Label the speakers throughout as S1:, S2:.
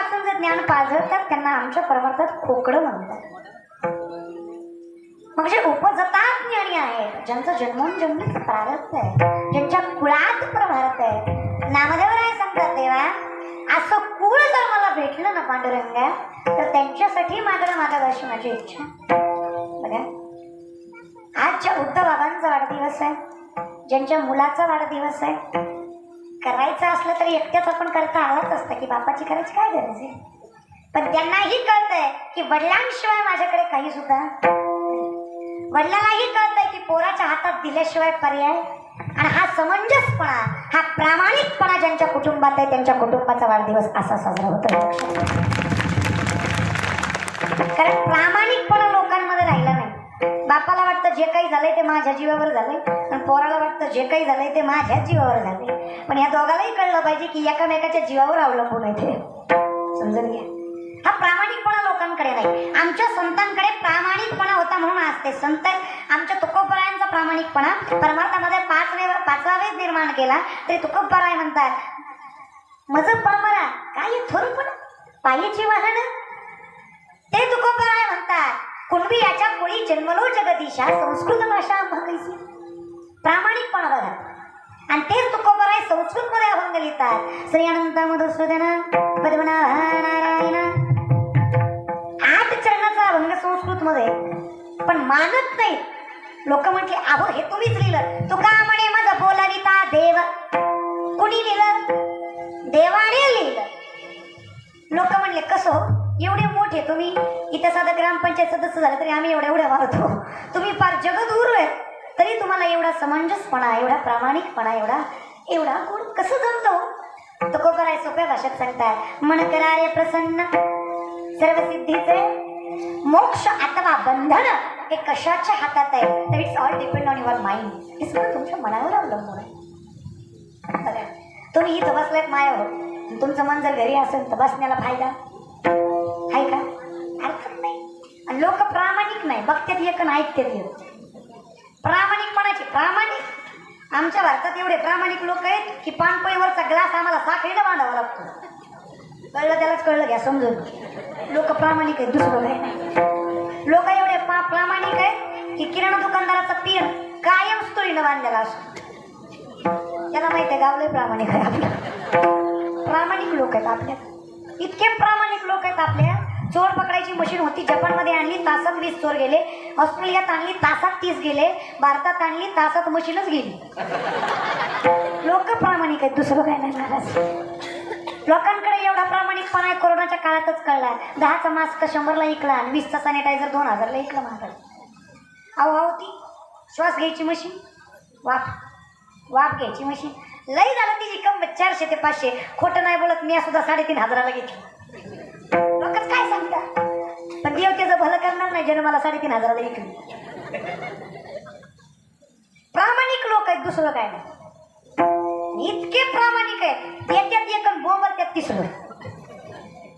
S1: वाचून जे ज्ञान पाझरतात त्यांना आमच्या परमार्थात खोकडं म्हणतात. मग जे उपजतात ज्ञानी आहेत, ज्यांचं जन्मोजन्मीच प्रारब्ध आहे, ज्यांच्या कुळात प्रभारत आहे, नामदेवराय सांगतात देवा असं कुळ जर मला भेटलं ना पांडुरंगा तर त्यांच्यासाठी मागं अशी माझी इच्छा. बघा आजच्या उद्धव बाबांचा वाढदिवस आहे, ज्यांच्या मुलाचा वाढदिवस आहे, करायचं असलं तरी एकट्याच आपण करता आलाच असतं की बापाची करायची काय गरज आहे. पण त्यांनाही कळतंय की वडिलांशिवाय माझ्याकडे काही सुद्धा, वडिलांनाही कळतंय की पोराच्या हातात दिल्याशिवाय पर्याय. आणि हा समंजसपणा, हा प्रामाणिकपणा ज्यांच्या कुटुंबात आहे त्यांच्या कुटुंबाचा वाढदिवस असा साजरा होतो. कारण प्रामाणिकपणा लोकांमध्ये राहिला नाही. बापाला वाटतं जे काही झालंय ते माझ्या जीवावर झालंय, पण पोराला वाटतं जे काही झालंय ते माझ्या जीवावर झालंय. पण या दोघांनाही कळलं पाहिजे की एकामेकाच्या जीवावर अवलंबून आहे ते. समजून घ्या, हा प्रामाणिकपणा लोकांकडे नाही. आमच्या संतांकडे प्रामाणिकपणा होता म्हणून असते संत. आमच्या तुकोबरायांचा प्रामाणिकपणा परमार्थामध्ये पाचवा वेद निर्माण केला तरी तुकोबराय म्हणतात मज परमरा काय थोरपण पायीची वाहन. ते तुकोबराय म्हणतात कुणबी याच्या कोळी जन्मलो जगदीशा संस्कृत भाषा अभंगीसी. प्रामाणिकपणा बघा. आणि तेच तुकोबराय संस्कृत मध्ये अभंग लिहितात. श्री अनंत मधुसूदन पद्मनारायण 8 चरणाचा अभंग संस्कृत मध्ये, पण मानत नाही लोक. म्हटले अहो हे तुम्हीच लिहिलं. तुका म्हणे माझं बोलाविता देव. कुणी लिहिलं? देवाने लिहिलं. लोक म्हणले कसं एवढे मोठे तुम्ही, इथे साधं ग्रामपंचायत सदस्य झालं तरी आम्ही एवढ्या मारतो, तुम्ही फार जगदूर आहे तरी तुम्हाला एवढा समंजसपणा, एवढा प्रामाणिकपणा, एवढा गुण कसं जमतो. तुकोबराय सोप्या भाषेत सांगतात मन करारे प्रसन्न सर्व सिद्धीचे मोक्ष अथवा बंधन हे कशाच्या हातात आहे. तर it's all depend on your mind. हे सगळं तुमच्या मनावर अवलंबून आहे. तुम्ही इथं बसलात मायावर, तुमचं मन जर घरी असेल तर बसण्याला फायदा आहे का? अर्थच नाही. आणि लोक प्रामाणिक नाही, बघतात एक आणि ऐकतात एक. प्रामाणिकपणाची प्रामाणिक आमच्या भारतात एवढे प्रामाणिक लोक आहेत की पानपोईवरचा ग्लास आम्हाला साखळीनं बांधावा लागतो. कळलं त्यालाच कळलं घ्या समजून. लोक प्रामाणिक आहेत, दुसरं काही नाही. लोक एवढे प्रामाणिक आहेत की किराणा दुकानदाराचा पीर कायम स्टोरीनं बांधलेला असतो. त्याला माहिती आहे गावलंय प्रामाणिक आहे आपल्या. प्रामाणिक लोक आहेत आपल्या, इतके प्रामाणिक लोक आहेत आपल्या. चोर पकडायची मशीन होती, जपानमध्ये आणली तासात 20 चोर गेले, ऑस्ट्रेलियात आणली तासात 30 गेले, भारतात आणली तासात मशीनच गेली. लोक प्रामाणिक आहेत, दुसरं काय नाही महाराज. लोकांकडे एवढा प्रामाणिकपणा आहे कोरोनाच्या काळातच कळला. 10चा मास्क 100ला विकला आणि 20चा सॅनिटायझर 2000ला विकला महाराज. अहो ती श्वास घ्यायची मशीन, वाफ घ्यायची मशीन लई झालं तिची किंमत 400 ते 500. खोटं नाही बोलत, मी सुद्धा 3500ला घेतली. लोकच काय सांगतात, पण देव त्याचं भलं करणार नाही ज्यानं मला 3500ला विकली. प्रामाणिक लोक आहेत, दुसरं काय नाही. इतके प्रामाणिक आहेत, त्याच्यात एक बोंबर त्यात तिसरं.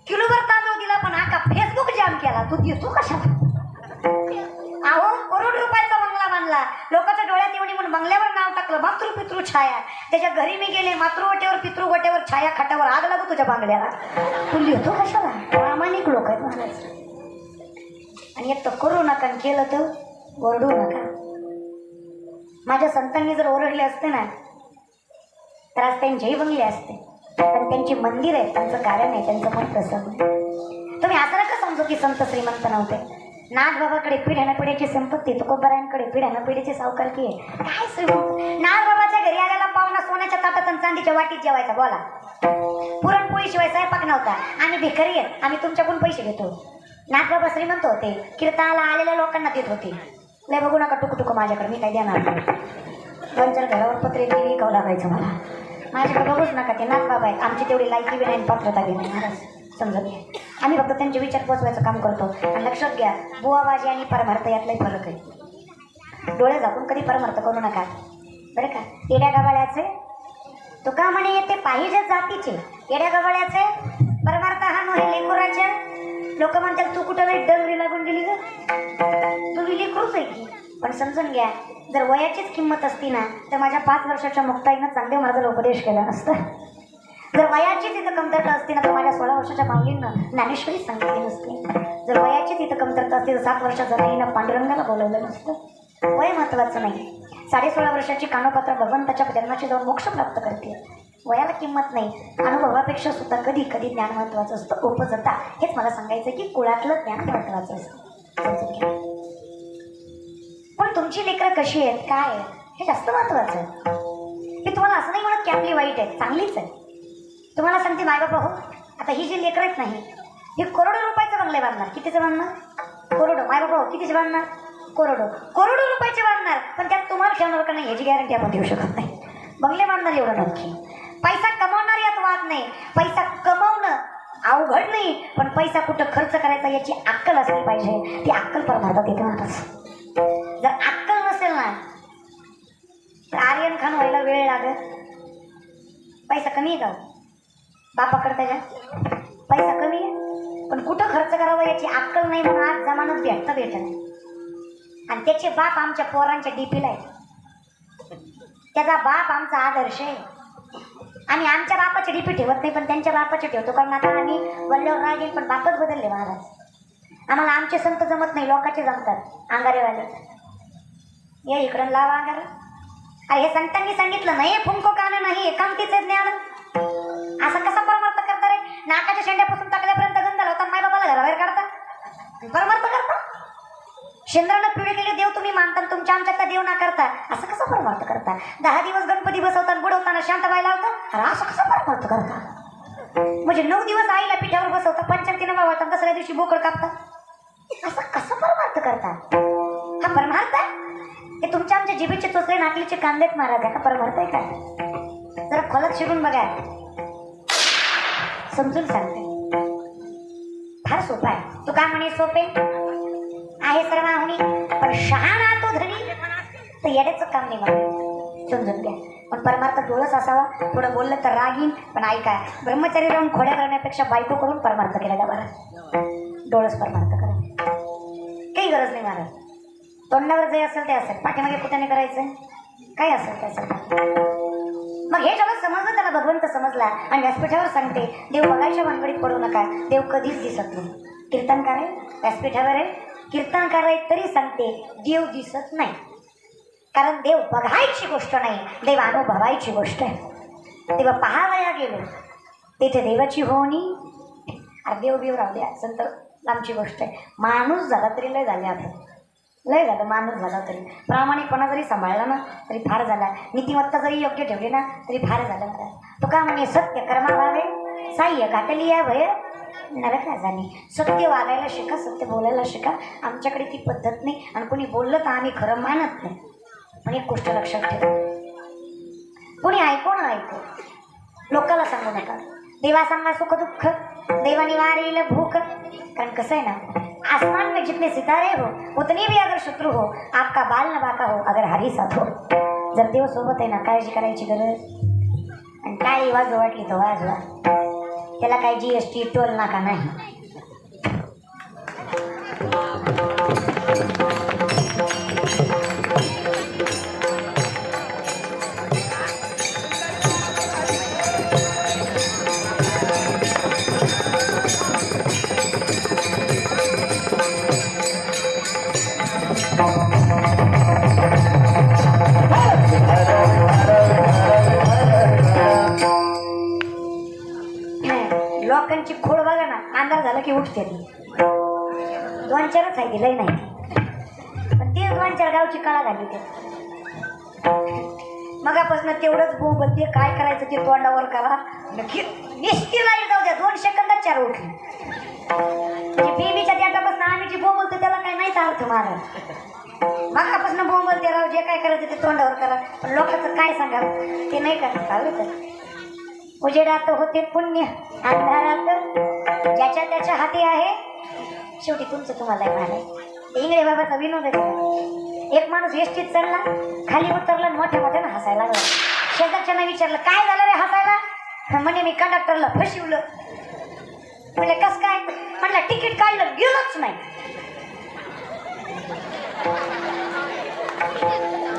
S1: किलोभर तांदूळ दिला पण आका फेसबुक जाम केला. तू देतो कशाला? अहो करोड रुपयाचा बंगला बांधला, लोकांच्या डोळ्यात येऊन म्हणून बंगल्यावर नाव टाकलं मातृपितृ छाया. त्याच्या घरी मी गेले, मातृवटेवर पितृवटेवर छाया, खाटावर आग लागू तुझ्या बांगल्याला. तू लिहितो कशाला? प्रामाणिक लोक आहेत महाराज. आणि एक तर करू नका, केलं तर ओरडू नका. माझ्या संतांनी जर ओरडले असते ना तर आज त्यांचेही बंगले असते, पण त्यांची मंदिर आहे, त्यांचं कारण आहे, त्यांचं मन प्रसन्न. तुम्ही असं नका समजू की संत श्रीमंत नव्हते. नागबाबाकडे पिढ्यानं पिढ्याची संपत्ती, तुकोबरायांकडे पिढ्यानं पिढीची सावकारकी आहे. काय श्रीमंत? नागबाबाच्या घरी आलेला पाहुणा सोन्याच्या ताटात आणि चांदीच्या वाटीत जेवायचा. बोला, पुरणपोळी शिवाय स्वयंपाक नव्हता. आम्ही भिकारी आहेत, आम्ही तुमच्याकडून पैसे घेतो. नागबाबा श्रीमंत होते, कीर्तनाला आलेल्या लोकांना देत होते. लय बघू नका टुकटुक माझ्याकडे, मी काय देणार नाही. 2-4 घरावर पत्रे दिली विकावं लागायचं मला. माझ्याकडे बघूच नका, ते नागबाबा आहेत. आमची तेवढी लायकी बी नाही, पात्रता बी नाही महाराज. समजत घ्या, आम्ही फक्त त्यांचे विचार पोचवायचं काम करतो. आणि लक्षात घ्या, बुवाबाजी आणि परमार्थ यातलाही फरक आहे. डोळे झाकून कधी परमार्थ करू नका बरं का. येड्या गवाळ्याचे तुका म्हणे येते पाहिजे जातीचे, येड्या गवाळ्याचे परमार्थ हा नव्हे लेकुराच्या. लोक म्हणतात तू कुठं वेळ डंगरी लागून गेली ग, तू लेकरूच आहे की. पण समजून घ्या, जर वयाचीच किंमत असती ना तर माझ्या 5 वर्षाच्या मुक्ताईनं चांगले माझा उपदेश केला नसता. जर वयाचीच इथं कमतरता असते ना तर माझ्या 16 वर्षाच्या माऊलींना ज्ञानेश्वरी सांगितली नसते. जर वयाचीच इथं कमतरता असते तर 7 वर्षाच्या जनाईनं पांडुरंगाला बोलवलं नसतं. वय महत्वाचं नाही. 16.5 वर्षाची कानोपात्र भगवंताच्या जन्माची जाऊन मोक्ष प्राप्त करते. वयाला किंमत नाही. अनुभवापेक्षा सुद्धा कधी कधी ज्ञान महत्वाचं असतं. उपजता हेच मला सांगायचं की कुळातलं ज्ञान महत्वाचं असतं. पण तुमची लेकरं कशी आहेत, काय आहे हे जास्त महत्वाचं आहे. की तुम्हाला असं नाही म्हणत की आपली वाईट आहे, चांगलीच आहे. तुम्हाला सांगते मायबापा हो, आता ही जी लेकरं आहेत नाही हे करोडो रुपयाचं बंगले बांधणार. कितीचं बांधणार? करोडो. मायबापा हो कितीचे बांधणार? करोडो रुपयाचे बांधणार. पण त्यात तुम्हाला ठेवणार का नाही याची गॅरंटी आपण देऊ शकत नाही. बंगले बांधणार एवढं नक्की. पैसा कमावणार यात वाद नाही. पैसा कमवणं अवघड नाही, पण पैसा कुठं खर्च करायचा याची अक्कल असली पाहिजे. ती अक्कल परमार्थात येते माणूस. जर अक्कल नसेल ना तर आर्यन खान व्हायला वेळ लागत. पैसा कमी आहे का बापाकडे? त्याच्या पैसा कमी आहे पण कुठं खर्च करावा याची अक्कल नाही म्हणून आज जमानत भेटत नाही. आणि त्याचे बाप आमच्या पोरांच्या डीपीला आहे. त्याचा बाप आमचा आदर्श आहे. आम्ही आमच्या बापाचे डीपी ठेवत नाही पण त्यांच्या बापाचे ठेवतो. कारण आता आम्ही वल्ल्यावर रागेल पण बापच बदलले महाराज. आम्हाला आमचे संत जमत नाही, लोकांचे जमतात अंगारेवाले. या इकडं लावा अंगारा. अरे हे संतांनी सांगितलं नाही फुंको कान नाही एकांतीचे ज्ञान. असं कसा परमार्थ करता रे? नाकाच्या शेंड्यापासून टाकल्यापर्यंत गंध लावतात, माय बाबाला घराबाहेर काढतात, परमार्थ करता. शेंद्रानं पिढे केले देव तुम्ही मानता, तुमच्या आमच्यात देव ना करता. असं कसं परमार्थ करता? 10 दिवस गणपती बसवतात, बुडवताना शांत व्हायला लावतात. अरे असं कसं परमार्थ करता? म्हणजे 9 दिवस आईला पिठावर बसवतात, पंचतीनं वावळतात, दुसऱ्या दिवशी बोकड कापतात. असं कसं परमार्थ करता? हा परमार्थ आहे? ते तुमच्या आमच्या जिभेचे चोचले नाकलीचे कांदेत महाराज आहे का परमार्थ आहे काय? जरा खोलात शिरून बघा, समजून सांगते. फार सोपा आहे. तू काय म्हणे सोपे आहे सर्वाहुनी पण शहाणा तो धनी तर येण्याचं काम नाही मला. समजून घ्या. पण परमार्थ डोळस असावा. थोडं बोललं तर रागीन पण ऐका. ब्रह्मचारी राहून खोड्या करण्यापेक्षा बायको करून परमार्थ केला बरं. डोळस परमार्थ करा, काही गरज नाही महाराज. तोंडावर जे असेल ते असेल, पाठीमागे कुठे करायचं काय असेल ते असेल. मग हे जेव्हा समजलं त्याला भगवंत समजला. आणि व्यासपीठावर सांगते देव बघायच्या भानगडीत पडू नका. देव कधीच दिसत नाही. कीर्तनकार आहे व्यासपीठावर आहे, कीर्तनकार आहे तरी सांगते देव दिसत नाही. कारण देव बघायची गोष्ट नाही, देव अनुभवायची गोष्ट आहे. तेव्हा पाहावया गेलो तिथे देवाची होणी. अरे देव बिव राहू द्या, संत लांबची गोष्ट आहे. माणूस झाला तरी लय झाले. आता लय झालं. माणूस झाला तरी प्रामाणिकपणा जरी सांभाळला ना तरी फार झाला. नीतिमत्ता जरी योग्य ठेवली ना तरी फार झालं. मला तो का म्हणे सत्य कर्मा व्हावे साह्य घातली या भय नरक जाणे. सत्य वागायला शिका, सत्य बोलायला शिका. आमच्याकडे ती पद्धत नाही. आणि कोणी बोललं तर आम्ही खरं मानत नाही. पण एक गोष्ट लक्षात ठेवा, कोणी ऐको ना ऐको लोकाला सांगू नका. देवा सांगा सुख दुःख, देवानी वारेल भूक. कारण कसं आहे ना, आसमान में जितने सितारे हो उतने भी अगर शत्रु हो आपका बाल न बाका हो अगर हरी साथ हो. जर देव सोबत आहे ना काळजी करायची गरज. आणि टाळी वाजवा वाटली तर वाजवा, त्याला काही GST टोल नाका नाही. लोकांची खोड बघा ना, अंधार झाला की उठते. 2-4च आहे, दिलंय नाही पण ते 2-4 गावची कळा झाली. ते मगापासून तेवढंच बोलते. काय करायचं ते तोंडावर करा. निश्चित लाईट जाऊ द्या, 2 सेकंदात 4 उठली. म्हणजे बेबीच्या त्याच्यापासून आम्ही जी बोलतो त्याला काही नाहीच अर्थ महाराज. मगापासून बोलते राव, जे काय करायचं ते तोंडावर करा. पण लोकांचं काय सांगा ते नाही करत. उजेडात होते पुण्य, अंधारात ज्याच्या त्याच्या हाती आहे. शेवटी तुमचं तुम्हाला आहे. इंगळे बाबाचा विनोद आहे. एक माणूस एसटीत चढला, खाली उतरला, मोठ्या मोठ्यानं हसायला लागला. शेजारच्यानं विचारलं काय झालं रे हसायला? म्हणे मी कंडक्टरला फसवलं. म्हणजे कस काय? म्हणलं तिकीट काढलं गेलोच नाही.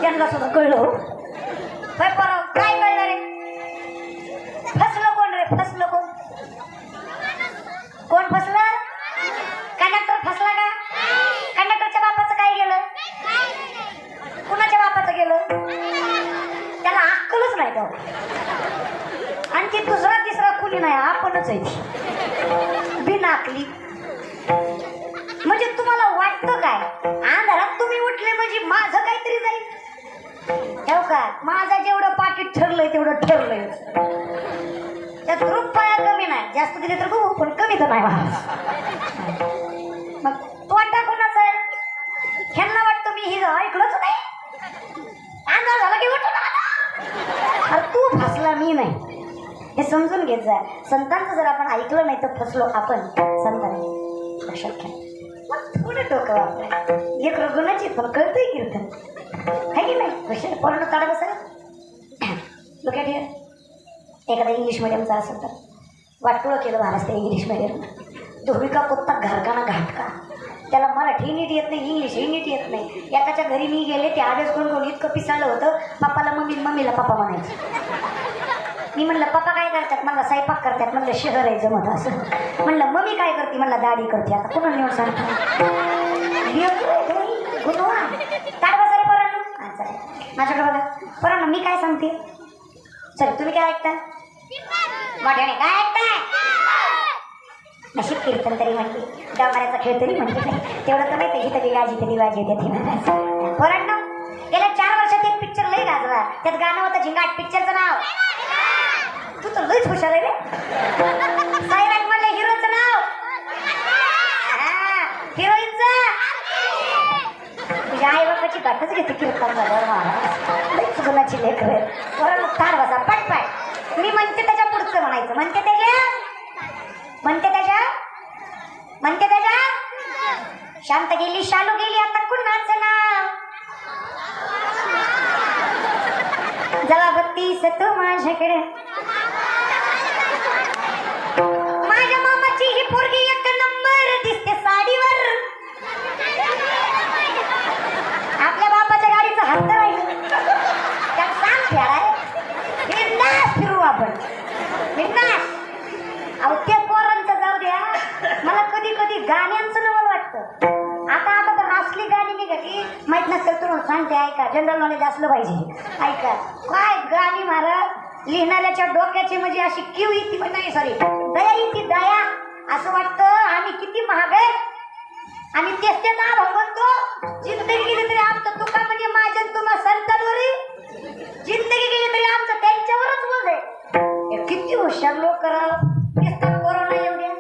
S1: त्यांना सुद्धा कळलं. काय कळलं रे? फसलं कोण रे? वाटच आहे ती बिनाकली. म्हणजे तुम्हाला वाटतं काय अंधारात तुम्ही उठले म्हणजे माझं काहीतरी जाईल ठेव का. माझं जेवढं पाकिट ठरलंय तेवढं ठरलंय. त्यात रुपया कमी नाही, जास्त दिले तर बघू पण कमी तर नाही मला. मग तोटा कोणाचा आहे? ह्यांना वाटतं मी हे ऐकलंच नाही, अंधार झाला की उठून आला. अरे तू फसला मी नाही हे समजून घेत जा. संतांचं जर आपण ऐकलं नाही तर फसलो आपण. संतांनी लक्षात घ्या. मग थोडं डोकं वापरा. एक रघुनाची पण कळतंय कीर्तन आहे की नाही. कशाला पूर्ण ताडा बसा लोक. एखादा इंग्लिश मिडियमचा असेल तर वाटोळं केलं महाराष्ट्र इंग्लिश मिडियम. तुम्ही का कुत्ता घरकाना घाटका. त्याला मराठी नीट येत नाही, इंग्लिशही नीट येत नाही. एकाच्या घरी मी गेले ते आधीच कोण इतकं पिसाळलं होतं. पप्पाला मम्मी, मम्मीला पप्पा म्हणायचं. मी म्हणलं पप्पा काय करतात? म्हणलं स्वयंपाक करतात. म्हणलं शहर आहे जमत असं. म्हणलं मम्मी काय करते? म्हणलं दाढी करते. आता कोणाला निवड सांगतो गुन्हा काय बसा रे पोरांनो. माझ्याकडे बघा पोरांनो, मी काय सांगते चल तुम्ही काय ऐकता? मोठ्याने काय ऐकताय? नशीब कीर्तन तरी म्हणते, डांबऱ्याचा खेळ तरी म्हणते नाही. तेवढं तर माहिती जिथं दिवाजी ते दिवाजी येते. पोरांनो गेल्या 4 वर्षात एक पिक्चर लई गाजला. त्यात गाणं होतं झिंगाट. पिक्चरचं नाव तू तर लईच हुशार आहे रे. साईराज म्हणलं हिरोचं नाव, हिरोईनचं तुझ्या आई बापाची गाठच घेते कीर्तन झाल्यावर. गुणाची लेकर पोरांनो तार बसा पटपाट. मी म्हणते त्याच्या पुढचं म्हणायचं. म्हणते त्याच्या शांत गेली शालू गेली. आता कुणाचं नाव? जबाबतीस तू माझ्याकडे. माझ्या मामाची ही पोरगी 1 नंबर दिसते साडीवर. आपल्या बापाच्या गाडीचं हात राहील त्यात सांग फेडाय. बिंदास फिरू आपण बिंदास. अहो ते पोरांचं जाऊ द्या. मला कधी कधी गाण्यांचं नवल वाटतं. आता तर असली गाणी निघाली माहित नसतं तर सांगते ऐका. जनरल नॉलेज असलं पाहिजे. ऐका काय गाणी महाराज लिहिणाऱ्याच्या डोक्याची म्हणजे अशी किव येते. नाही सॉरी दया येते दया. असं वाटतं आम्ही किती महाग आहे आणि तेच ते नाव म्हणतो. जिंदगी गेली तरी आमचं तुका म्हणजे माझ्या तुम्हा संतांवर. जिंदगी गेली तरी आमचं त्यांच्यावरच मग आहे. किती हुशार लोक करावं. कोरोना एवढ्या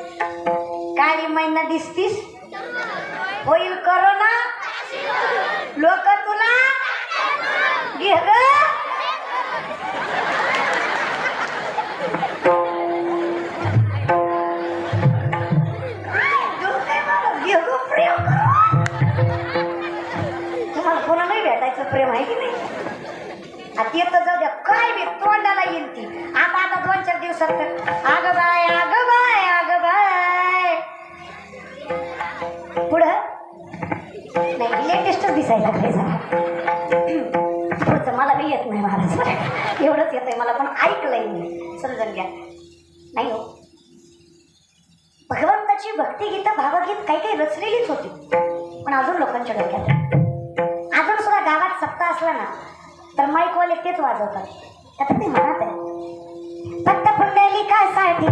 S1: काळी महिना दिसतीस होईल कोरोना. लोक तुला घे ग. तुम्हाला कोणालाही भेटायचं प्रेम आहे की नाही? आता येतं जाऊ द्या काय बी तोंडाला येईल ती. आता 2-4 दिवसात अगं बाय अगं बाय अगं बाय पुढं नाही लेटेस्टच दिसायला लागले. पुढचं मला बी येत नाही महाराज. एवढंच येत आहे मला पण ऐकलंय मी. समजून घ्या. नाही हो भगवंताची भक्तिगीतं भावगीत काही रचलेलीच होती. पण अजून लोकांच्या डोक्यात अजून सुद्धा गावात सप्ता असला ना तर माईकवाले तेच वाजवतात. आता ते म्हणत आहे फक्त पुंडलिकासाठी